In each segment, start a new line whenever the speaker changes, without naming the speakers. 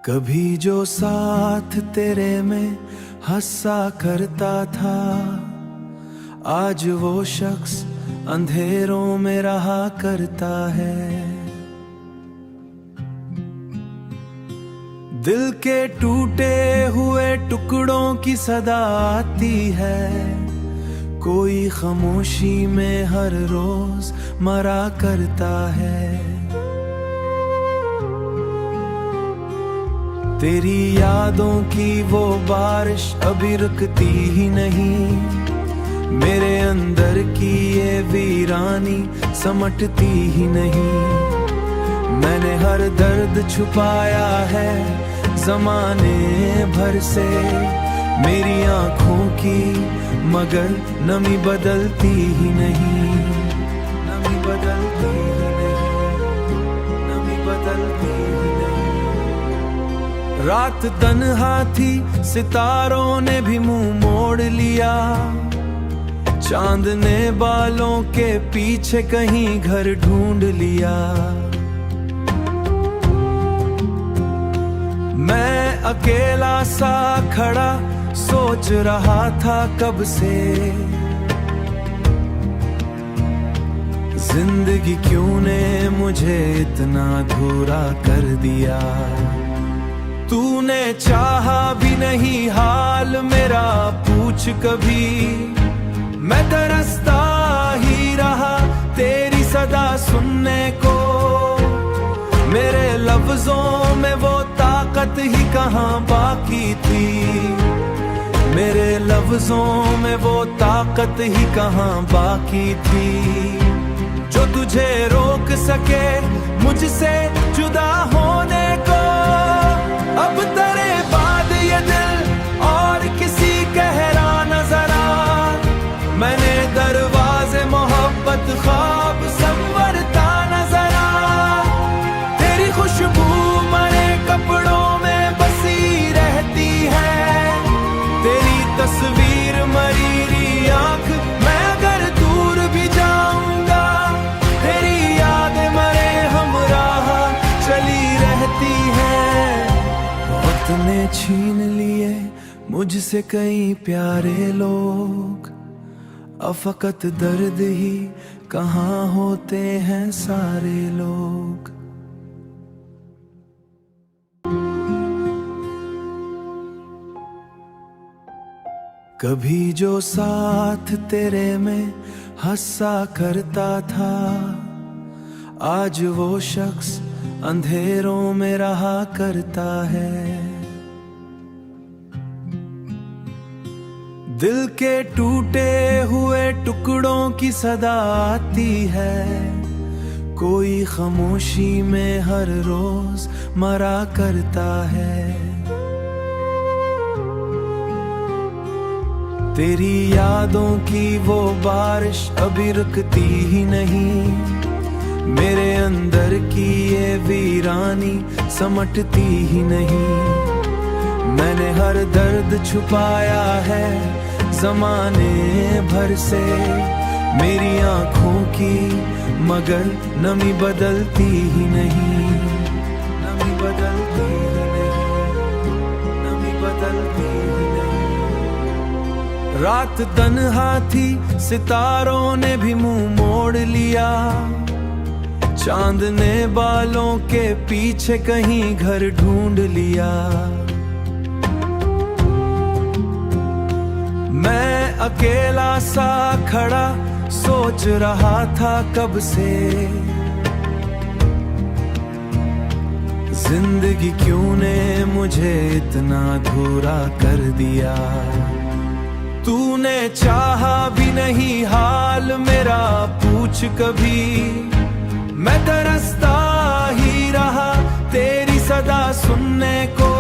कभी जो साथ तेरे में हंसा करता था, आज वो शख्स अंधेरों में रहा करता है। दिल के टूटे हुए टुकड़ों की सदा आती है, कोई खामोशी में हर रोज मरा करता है। तेरी यादों की वो बारिश अभी रुकती ही नहीं, मेरे अंदर की ये वीरानी समटती ही नहीं। मैंने हर दर्द छुपाया है ज़माने भर से मेरी आँखों की, मगर नमी बदलती ही नहीं, नमी बदलती ही नहीं, नमी बदलती ही नहीं। रात तन्हा थी, सितारों ने भी मुंह मोड़ लिया, चांद ने बालों के पीछे कहीं घर ढूंढ लिया। मैं अकेला सा खड़ा सोच रहा था कब से, जिंदगी क्यों ने मुझे इतना अधूरा कर दिया। तूने चाहा भी नहीं हाल मेरा पूछ कभी, मैं तरसता ही रहा तेरी सदा सुनने को। मेरे लफ्जों में वो ताकत ही कहाँ बाकी थी, मेरे लफ्जों में वो ताकत ही कहाँ बाकी थी, जो तुझे रोक सके मुझसे जुदा होने को। अब तेरे बाद ये दिल और किसी कहरा नजर आ, मैंने दरवाजे मोहब्बत ख्वाब संवरता नजर आ। तेरी खुशबू मरे कपड़ों में बसी रहती है, तेरी तस्वीर मरीरी आंख मैं अगर दूर भी जाऊंगा, तेरी यादें मरे हमराह चली रहती है। वक्त ने छीन लिए मुझसे कई प्यारे लोग, अब फकत दर्द ही कहाँ होते हैं सारे लोग। कभी जो साथ तेरे में हंसा करता था, आज वो शख्स अंधेरों में रहा करता है। दिल के टूटे हुए टुकड़ों की सदा आती है, कोई खामोशी में हर रोज मरा करता है। तेरी यादों की वो बारिश अभी रुकती ही नहीं, मेरे अंदर की ये वीरानी समटती ही नहीं। मैंने हर दर्द छुपाया है ज़माने भर से मेरी आँखों की, मगर नमी बदलती ही नहीं, नमी बदलती ही नहीं, नमी बदलती ही नहीं। रात तन्हा थी, सितारों ने भी मुंह मोड़ लिया, चांद ने बालों के पीछे कहीं घर ढूंढ लिया। मैं अकेला सा खड़ा सोच रहा था कब से, जिंदगी क्यों ने मुझे इतना अधूरा कर दिया। तूने चाहा भी नहीं हाल मेरा पूछ कभी, मैं तरसता ही रहा तेरी सदा सुनने को।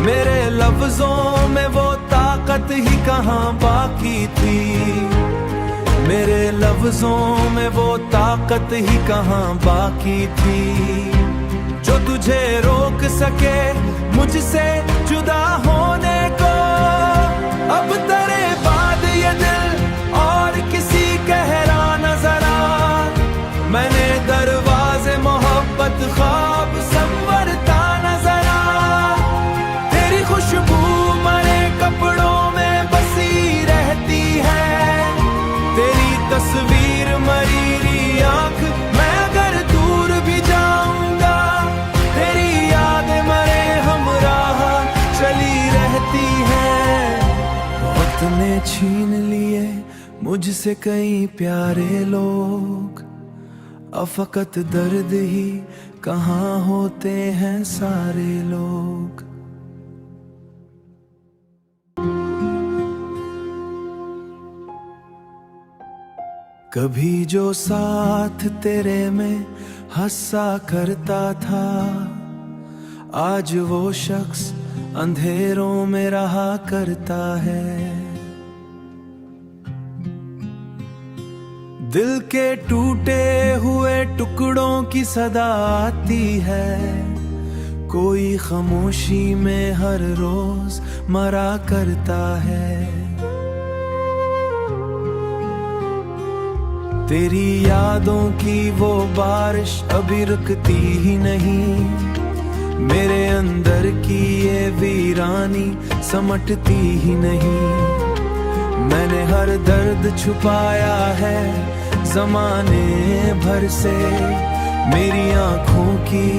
मेरे लफ्जों में वो ताकत ही कहाँ बाकी थी, मेरे लफ्जों में वो ताकत ही कहाँ बाकी थी, जो तुझे रोक सके मुझसे जुदा होने को। अब तेरे बाद ये दिल और किसी कहरा नजर आ, मैंने दरवाजे मोहब्बत ख्वाब संवरता नजर मुझसे कई प्यारे लोग, अफकत दर्द ही कहाँ होते हैं सारे लोग। कभी जो साथ तेरे में हंसा करता था, आज वो शख्स अंधेरों में रहा करता है। दिल के टूटे हुए टुकड़ों की सदा आती है, कोई खामोशी में हर रोज मरा करता है। तेरी यादों की वो बारिश अभी रुकती ही नहीं, मेरे अंदर की ये वीरानी समटती ही नहीं। मैंने हर दर्द छुपाया है ज़माने भर से मेरी आँखों की,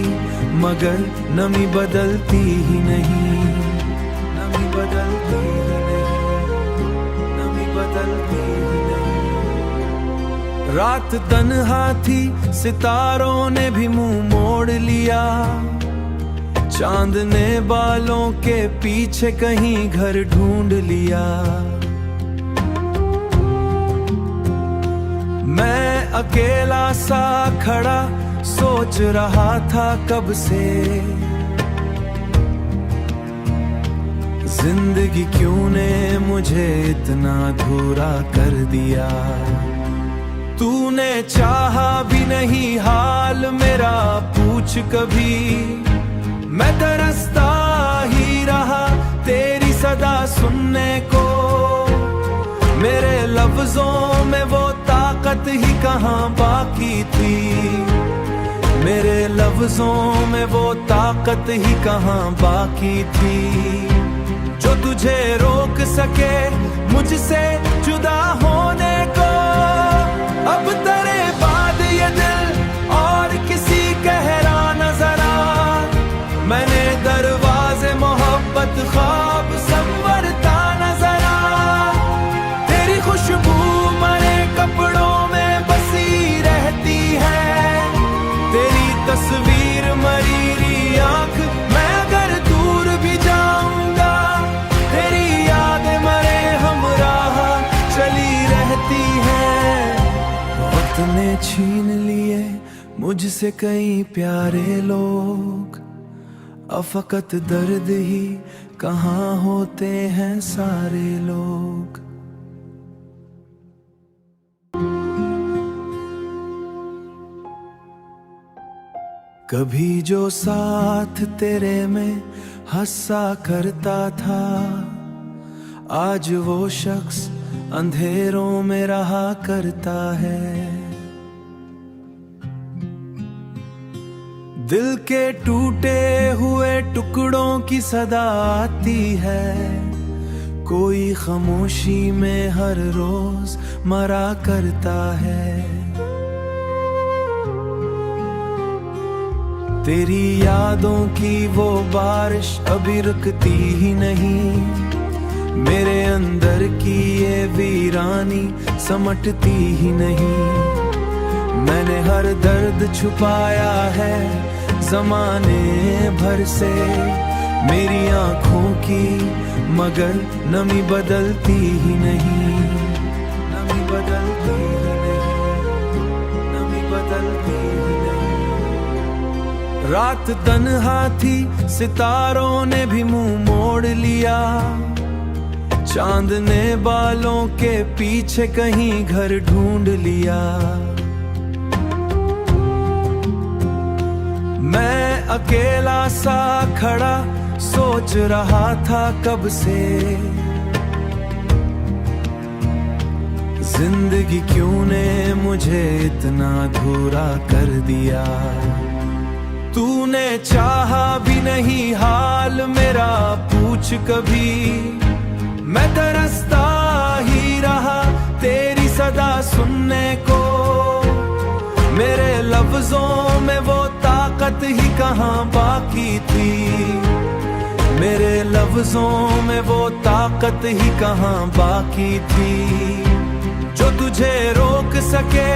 मगर नमी बदलती ही नहीं, नमी बदलती ही नहीं, नमी बदलती ही नहीं। रात तन्हा थी, सितारों ने भी मुंह मोड़ लिया, चांद ने बालों के पीछे कहीं घर ढूंढ लिया। मैं अकेला सा खड़ा सोच रहा था कब से, जिंदगी क्यों ने मुझे इतना अधूरा कर दिया। तूने चाहा भी नहीं हाल मेरा पूछ कभी, मैं तरसता ही रहा तेरी सदा सुनने को। मेरे लफ्जों में वो ताकत ही कहाँ बाकी थी, मेरे लफ्जों में वो ताकत ही कहाँ बाकी थी, जो तुझे रोक सके मुझसे जुदा होने को। अब तेरे बाद ये दिल और किसी कहरा नजर आ, मैंने दरवाजे मोहब्बत ख्वाब संवरता नजर आ। तेरी खुशबू मरे कपड़ों में बसी रहती है, तेरी तस्वीर मरीरी आंख, मैं अगर दूर भी जाऊंगा तेरी यादें मरे हमराह चली रहती है। वक्त ने छीन लिए मुझसे कई प्यारे लोग, अफकत दर्द ही कहाँ होते हैं सारे लोग। कभी जो साथ तेरे में हंसा करता था, आज वो शख्स अंधेरों में रहा करता है। दिल के टूटे हुए टुकड़ों की सदा आती है, कोई खामोशी में हर रोज मरा करता है। तेरी यादों की वो बारिश अभी रुकती ही नहीं, मेरे अंदर की ये वीरानी समटती ही नहीं। मैंने हर दर्द छुपाया है ज़माने भर से मेरी आँखों की, मगर नमी बदलती ही नहीं, नमी बदलती ही नहीं, नमी बदलती ही नहीं। रात तन्हा थी, सितारों ने भी मुंह मोड़ लिया, चांद ने बालों के पीछे कहीं घर ढूंढ लिया। मैं अकेला सा खड़ा सोच रहा था कब से, जिंदगी क्यों ने मुझे इतना अधूरा कर दिया। तूने चाहा भी नहीं हाल मेरा पूछ कभी, मैं तरसता ही रहा तेरी सदा सुनने को। मेरे लफ्जों में वो ताकत ही कहाँ बाकी थी, मेरे लफ्जों में वो ताकत ही कहाँ बाकी थी, जो तुझे रोक सके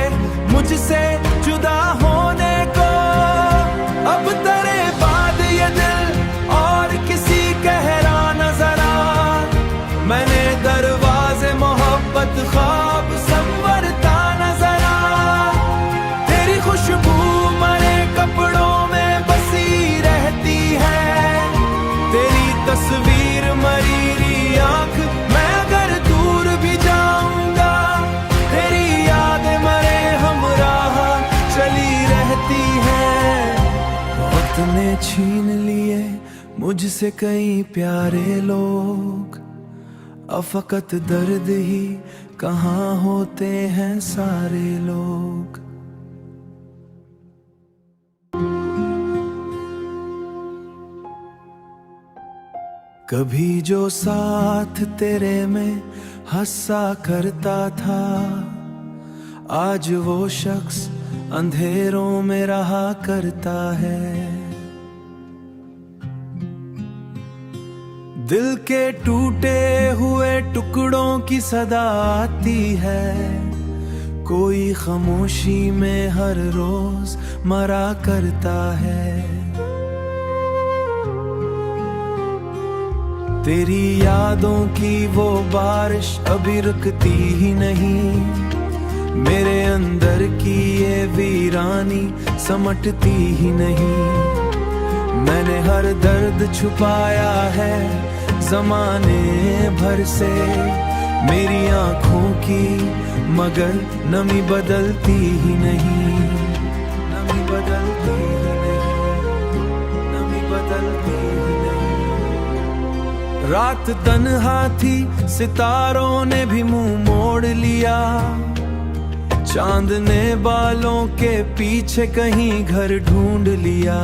मुझसे जुदा होने को। अब तेरे बाद ये दिल और किसी कहरा नजर आ, मैंने दरवाजे मोहब्बत ख्वाब संवरता नजर आ। तेरी खुशबू मरे कपड़ों में बसी रहती है, तेरी तस्वीर मरीरी आंख मैं अगर दूर भी जाऊंगा, तेरी याद मरे हमराह चली रहती है। वक्त ने छीन लिए मुझसे कई प्यारे लोग, अब फकत दर्द ही कहाँ होते हैं सारे लोग। कभी जो साथ तेरे में हंसा करता था, आज वो शख्स अंधेरों में रहा करता है। दिल के टूटे हुए टुकड़ों की सदा आती है, कोई खामोशी में हर रोज मरा करता है। तेरी यादों की वो बारिश अभी रुकती ही नहीं, मेरे अंदर की ये वीरानी समटती ही नहीं। मैंने हर दर्द छुपाया है ज़माने भर से मेरी आँखों की, मगर नमी बदलती ही नहीं, नमी बदलती ही नहीं, नमी बदलती ही नहीं। रात तन्हा थी, सितारों ने भी मुंह मोड़ लिया, चांद ने बालों के पीछे कहीं घर ढूंढ लिया।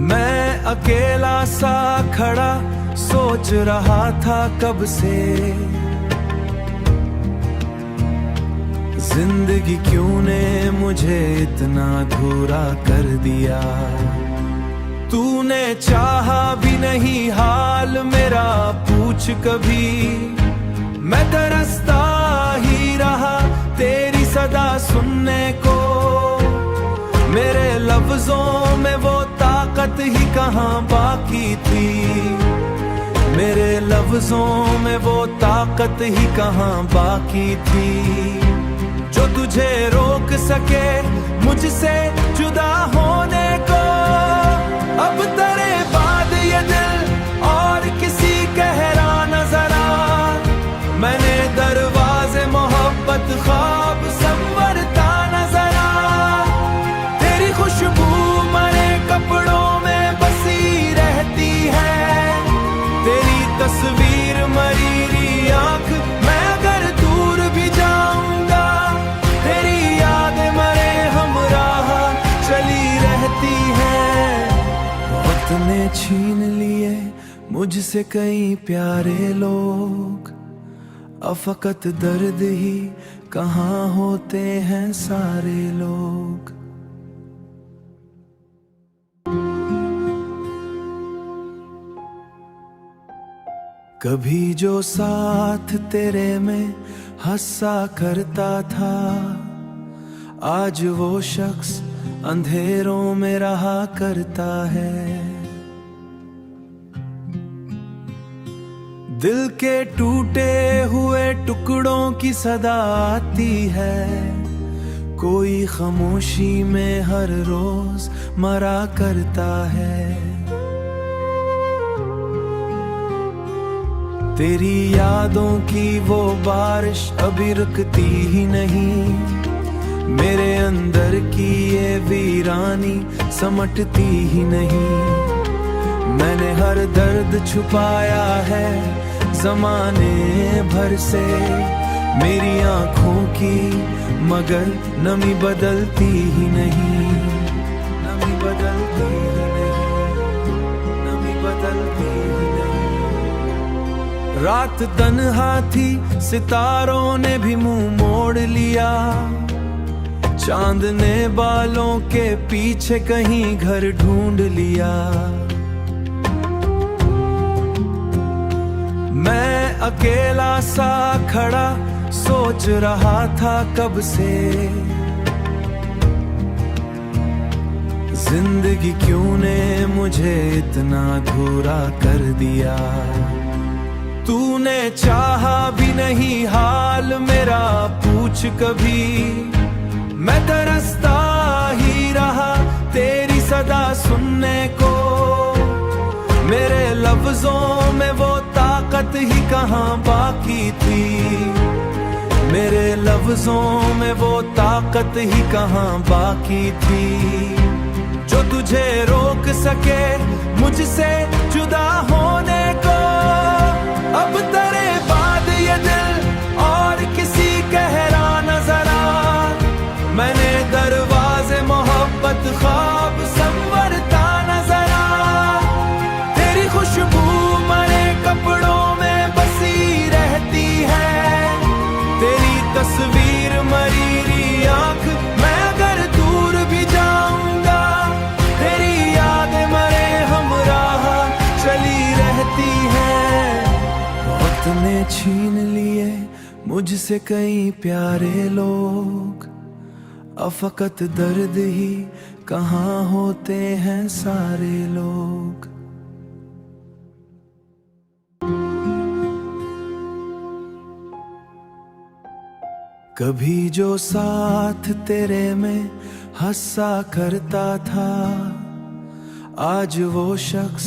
मैं अकेला सा खड़ा सोच रहा था कब से, जिंदगी क्यों ने मुझे इतना अधूरा कर दिया। तूने चाहा भी नहीं हाल मेरा पूछ कभी, मैं तरसता ही रहा तेरी सदा सुनने को। मेरे लफ्जों में वो ताकत ही कहाँ बाकी थी, मेरे लफ्जों में वो ताकत ही कहाँ बाकी थी, जो तुझे रोक सके मुझसे जुदा होने को। अब तेरे बाद ये दिल और किसी कहरा नजर आ, मैंने दरवाजे मोहब्बत ख्वाब संवरता नजर आ। तेरी खुशबू मरे कपड़ों में बसी रहती है, तेरी तस्वीर मरीरी आंख मैं अगर दूर भी जाऊंगा, तेरी याद मरे हमराह चली रहती है। वक्त ने छीन लिए मुझसे कई प्यारे लोग, अब फकत दर्द ही कहाँ होते हैं सारे लोग। कभी जो साथ तेरे में हंसा करता था, आज वो शख्स अंधेरों में रहा करता है। दिल के टूटे हुए टुकड़ों की सदा आती है, कोई खामोशी में हर रोज मरा करता है। तेरी यादों की वो बारिश अभी रुकती ही नहीं, मेरे अंदर की ये वीरानी समटती ही नहीं। मैंने हर दर्द छुपाया है ज़माने भर से मेरी आँखों की, मगर नमी बदलती ही नहीं, नमी बदलती ही नहीं, नमी बदलती ही नहीं। रात तन्हा थी, सितारों ने भी मुंह मोड़ लिया, चांद ने बालों के पीछे कहीं घर ढूंढ लिया। मैं अकेला सा खड़ा सोच रहा था कब से, जिंदगी क्यों ने मुझे इतना अधूरा कर दिया। तूने चाहा भी नहीं हाल मेरा पूछ कभी, मैं तरसता ही रहा तेरी सदा सुनने को। मेरे लफ्जों में वो ताकत ही कहाँ बाकी थी, मेरे लफ्जों में वो ताकत ही कहाँ बाकी थी, जो तुझे रोक सके मुझसे जुदा होने को। अब तेरे बाद ये दिल और किसी कहरा नजर आ, मैंने दरवाजे मोहब्बत ख्वाब संवरता नजर आ। तेरी खुशबू मरे कपड़ों में बसी रहती है, तेरी तस्वीर मरीरी आंख मैं अगर दूर भी जाऊंगा, तेरी यादें मरे हमराह चली रहती है। वक्त ने छीन लिए मुझसे कई प्यारे लोग, अब फकत दर्द ही कहाँ होते हैं सारे लोग। कभी जो साथ तेरे में हंसा करता था, आज वो शख्स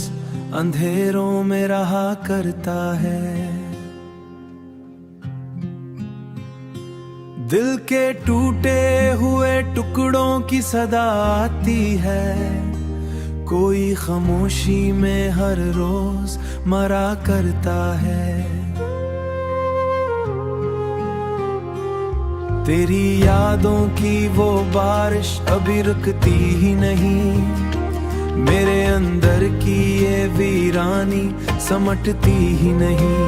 अंधेरों में रहा करता है। दिल के टूटे हुए टुकड़ों की सदा आती है, कोई खामोशी में हर रोज मरा करता है। तेरी यादों की वो बारिश अभी रुकती ही नहीं, मेरे अंदर की ये वीरानी समटती ही नहीं।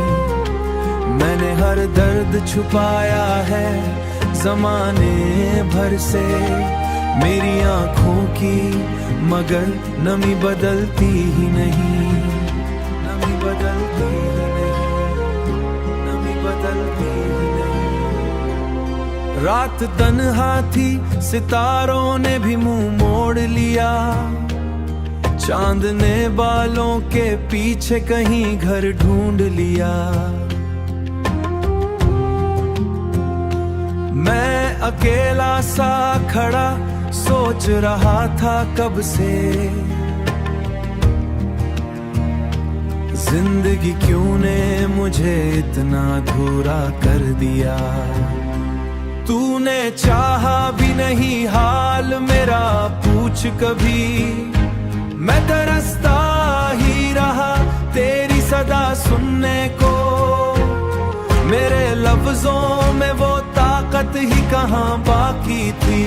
मैंने हर दर्द छुपाया है ज़माने भर से, मेरी आँखों की मगर नमी बदलती ही नहीं, नमी बदलती ही नहीं, नमी बदलती ही नहीं। रात तन्हा थी सितारों ने भी मुंह मोड़ लिया, चांद ने बालों के पीछे कहीं घर ढूंढ लिया। मैं अकेला सा खड़ा सोच रहा था कब से, जिंदगी क्यों ने मुझे इतना अधूरा कर दिया। तूने चाहा भी नहीं हाल मेरा पूछ कभी, मैं तरसता ही रहा तेरी सदा सुनने को। मेरे लफ्जों में वो ताकत ही कहाँ बाकी थी,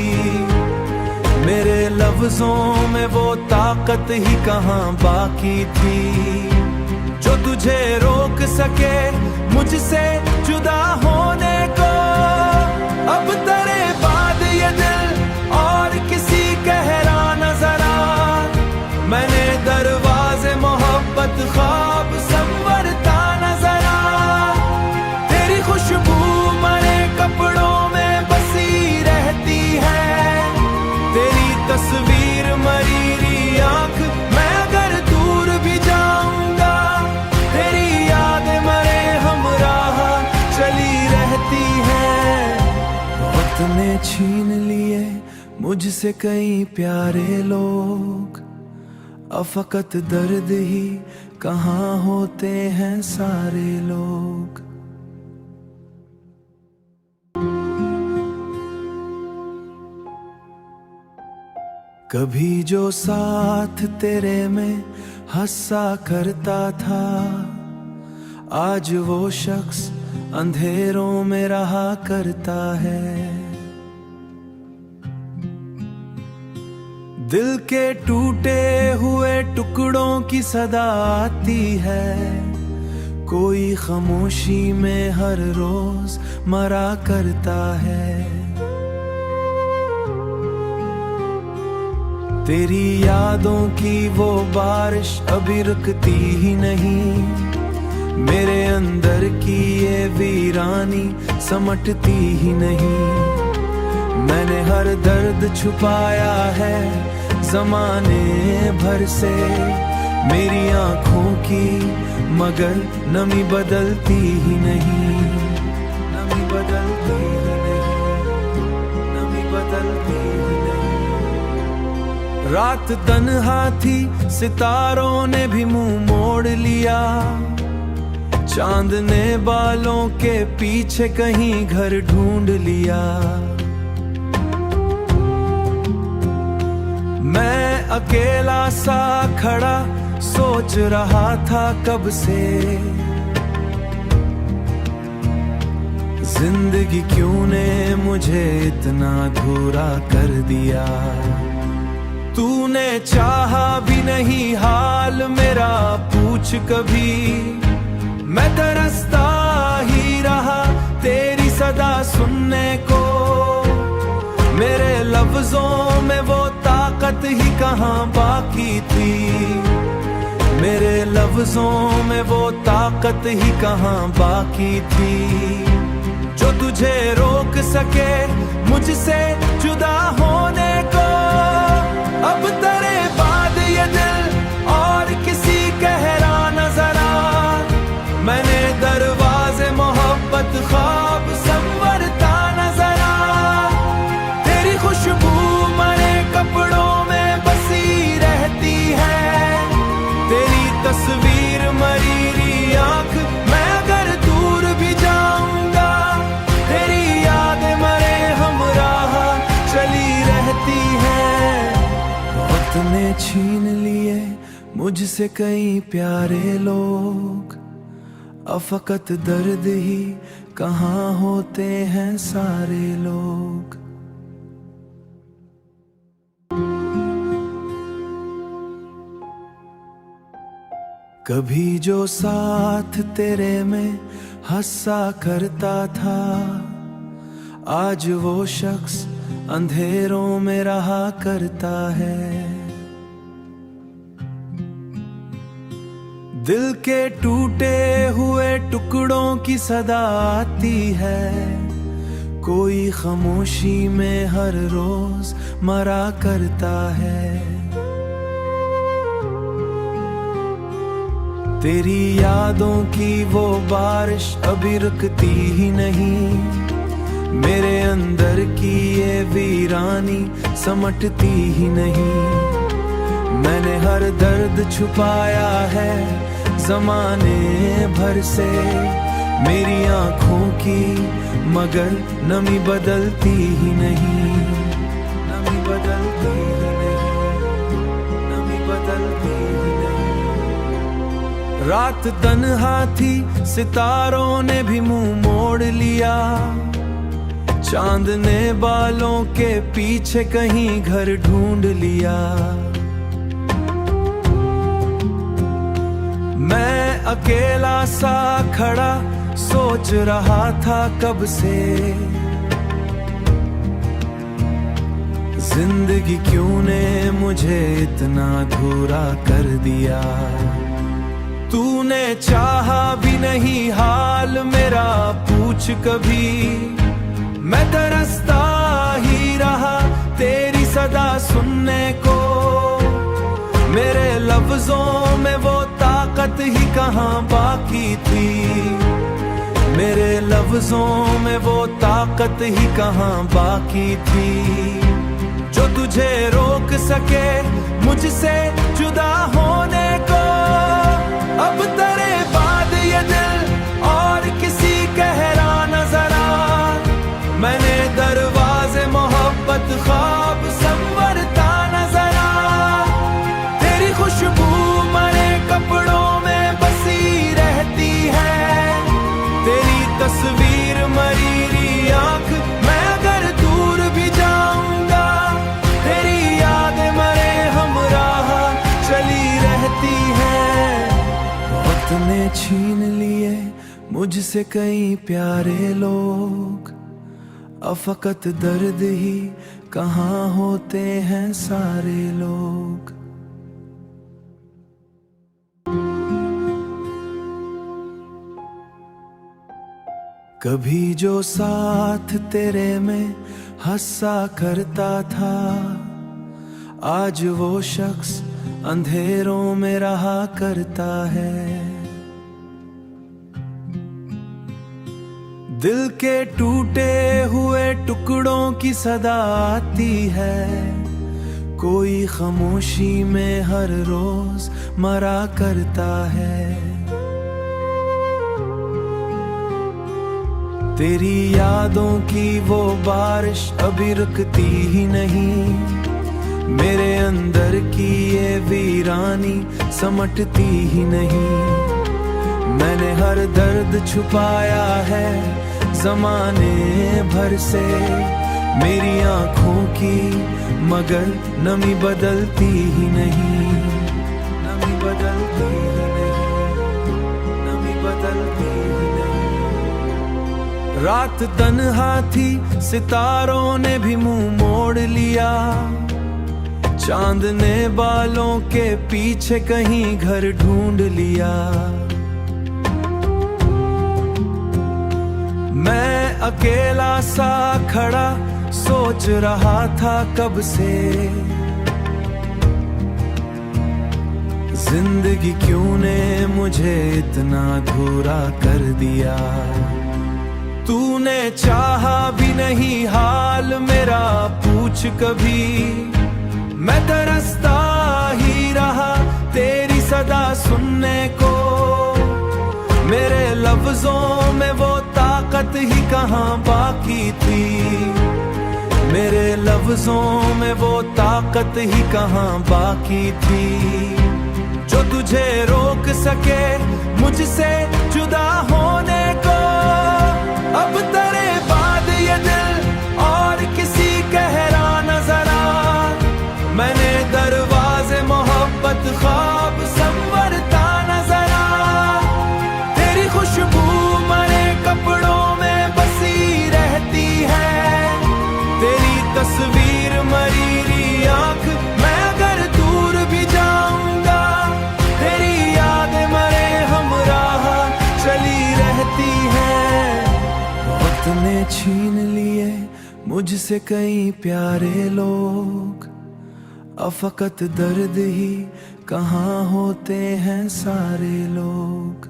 मेरे लफ्जों में वो ताकत ही कहाँ बाकी थी, जो तुझे रोक सके मुझसे जुदा होने को। अब तेरे बाद ये दिल और किसी कहरा नजर आ, मैंने दरवाजे मोहब्बत ख्वाब संवरता नजर आ। तेरी खुशबू मरे कपड़ों में बसी रहती है, तेरी तस्वीर मरीरी आंख मैं अगर दूर भी जाऊंगा, तेरी यादें मरे हमराह चली रहती है। वक्त ने छीन लिए मुझसे कई प्यारे लोग, अब फकत दर्द ही कहाँ होते हैं सारे लोग। कभी जो साथ तेरे में हंसा करता था, आज वो शख्स अंधेरों में रहा करता है। दिल के टूटे हुए टुकड़ों की सदा आती है, कोई खामोशी में हर रोज मरा करता है। तेरी यादों की वो बारिश अभी रुकती ही नहीं, मेरे अंदर की ये वीरानी समटती ही नहीं। मैंने हर दर्द छुपाया है जमाने भर से मेरी आंखों की, मगर नमी बदलती ही नहीं। नमी बदलती ही नहीं, नमी बदलती ही नहीं। रात तन्हा थी, सितारों ने भी मुंह मोड़ लिया। चांद ने बालों के पीछे कहीं घर ढूंढ लिया। मैं अकेला सा खड़ा सोच रहा था कब से, जिंदगी क्यों ने मुझे इतना अधूरा कर दिया। तूने चाहा भी नहीं हाल मेरा पूछ कभी, मैं तरसता ही रहा तेरी सदा सुनने को। मेरे लफ्जों में वो ताकत ही कहाँ बाकी थी, मेरे लफ्जों में वो ताकत ही कहाँ बाकी थी, जो तुझे रोक सके मुझसे जुदा होने को। अब तेरे बाद ये दिल और किसी कहरा नजर आ, मैंने दरवाजे मोहब्बत ख्वाब संवरता नजर आ। तेरी खुशबू मरे कपड़ों में बसी रहती है, तेरी तस्वीर मरीरी आंख मैं अगर दूर भी जाऊंगा, तेरी यादें मरे हमराह चली रहती है। वक्त ने छीन लिए मुझसे कई प्यारे लोग, अब फकत दर्द ही कहाँ होते हैं सारे लोग। कभी जो साथ तेरे में हंसा करता था, आज वो शख्स अंधेरों में रहा करता है। दिल के टूटे हुए टुकड़ों की सदा आती है, कोई खामोशी में हर रोज मरा करता है। तेरी यादों की वो बारिश अभी रुकती ही नहीं, मेरे अंदर की ये वीरानी समटती ही नहीं। मैंने हर दर्द छुपाया है जमाने भर से मेरी आंखों की, मगर नमी बदलती ही नहीं। नमी बदलती ही नहीं, नमी बदलती ही नहीं। रात तन्हा थी, सितारों ने भी मुंह मोड़ लिया। चांद ने बालों के पीछे कहीं घर ढूंढ लिया। मैं अकेला सा खड़ा सोच रहा था कब से, जिंदगी क्यों ने मुझे इतना अधूरा कर दिया। तूने चाहा भी नहीं हाल मेरा पूछ कभी, मैं तरसता ही रहा तेरी सदा सुनने को। मेरे लफ्जों में वो ताकत ही कहाँ बाकी थी, मेरे लफ्जों में वो ताकत ही कहाँ बाकी थी, जो तुझे रोक सके मुझसे जुदा होने को। अब तेरे बाद ये दिल और किसी कहरा नजर आ, मैंने दरवाजे मोहब्बत ख्वाब संवरता नजर आ। तेरी खुशबू मरे कपड़ों में बसी रहती है, तेरी तस्वीर मरीरी आंख मैं अगर दूर भी जाऊंगा, तेरी यादें मरे हमराह चली रहती है। वक्त ने छीन लिए मुझसे कई प्यारे लोग, अब फकत दर्द ही कहाँ होते हैं सारे लोग। कभी जो साथ तेरे में हंसा करता था, आज वो शख्स अंधेरों में रहा करता है। दिल के टूटे हुए टुकड़ों की सदा आती है, कोई खामोशी में हर रोज मरा करता है। तेरी यादों की वो बारिश अभी रुकती ही नहीं, मेरे अंदर की ये वीरानी समटती ही नहीं। मैंने हर दर्द छुपाया है ज़माने भर से मेरी आँखों की, मगर नमी बदलती ही नहीं, नमी बदलती ही नहीं, नमी बदलती ही नहीं। रात तन्हा थी, सितारों ने भी मुंह मोड़ लिया, चांद ने बालों के पीछे कहीं घर ढूंढ लिया। मैं अकेला सा खड़ा सोच रहा था कब से, जिंदगी क्यों ने मुझे इतना अधूरा कर दिया। तूने चाहा भी नहीं हाल मेरा पूछ कभी, मैं तरसता ही रहा तेरी सदा सुनने को। मेरे लफ्जों में वो ताकत ही कहाँ बाकी थी, मेरे लफ्जों में वो ताकत ही कहाँ बाकी थी, जो तुझे रोक सके मुझसे जुदा होने को। अब तेरे बाद ये दिल और किसी कहरा नजर आ, मैंने दरवाजे मोहब्बत ख्वाब संवरता नजर आ। तेरी खुशबू मरे कपड़ों में बसी रहती है, तेरी तस्वीर मरीरी आंख मैं अगर दूर भी जाऊंगा, तेरी यादें मरे हमराह चली रहती है। वक्त ने छीन लिए मुझसे कई प्यारे लोग, अब फकत दर्द ही कहाँ होते हैं सारे लोग।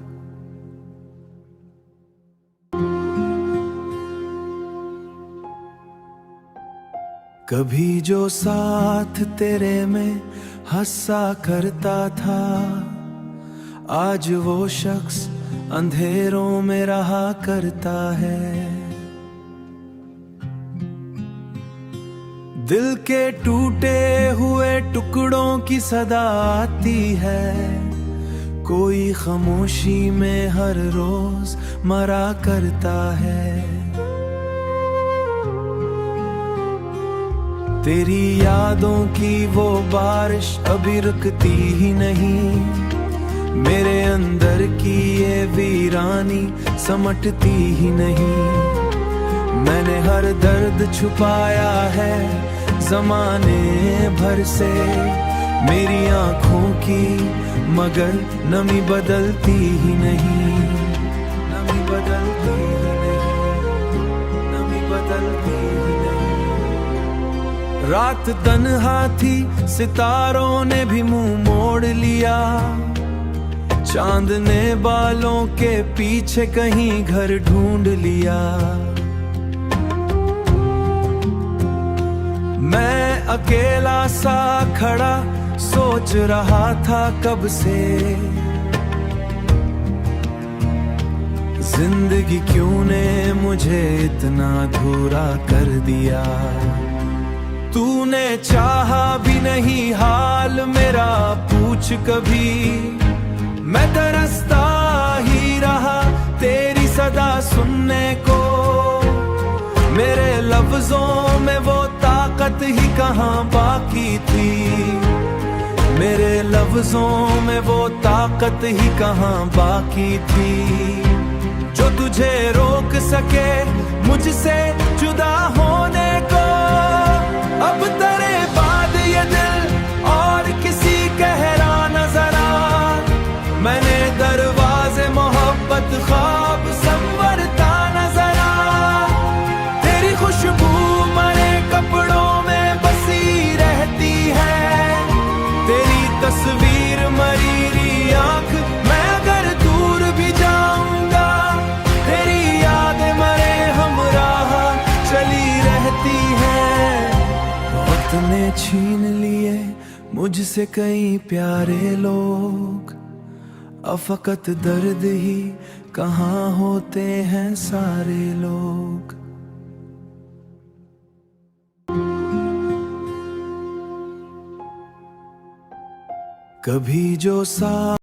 कभी जो साथ तेरे में हंसा करता था, आज वो शख्स अंधेरों में रहा करता है। दिल के टूटे हुए टुकड़ों की सदा आती है, कोई खामोशी में हर रोज मरा करता है। तेरी यादों की वो बारिश अभी रुकती ही नहीं, मेरे अंदर की ये वीरानी समटती ही नहीं। मैंने हर दर्द छुपाया है ज़माने भर से मेरी आँखों की, मगर नमी बदलती ही नहीं, नमी बदलती ही नहीं, नमी बदलती ही नहीं। रात तन्हा थी, सितारों ने भी मुंह मोड़ लिया, चांद ने बालों के पीछे कहीं घर ढूंढ लिया। मैं अकेला सा खड़ा सोच रहा था कब से, जिंदगी क्यों ने मुझे इतना अधूरा कर दिया। तूने चाहा भी नहीं हाल मेरा पूछ कभी, मैं तरसता ही रहा तेरी सदा सुनने को। मेरे लफ्जों में वो ताकत ही कहाँ बाकी थी, मेरे लफ्जों में वो ताकत ही कहाँ बाकी थी, जो तुझे रोक सके मुझसे जुदा होने को। अब तेरे बाद ये दिल और किसी कहरा नजर आ, मैंने दरवाजे मोहब्बत ख्वाब संवरता नजर आती है। वक्त ने छीन लिए मुझसे कई प्यारे लोग, अब फकत दर्द ही कहाँ होते हैं सारे लोग। कभी जो सा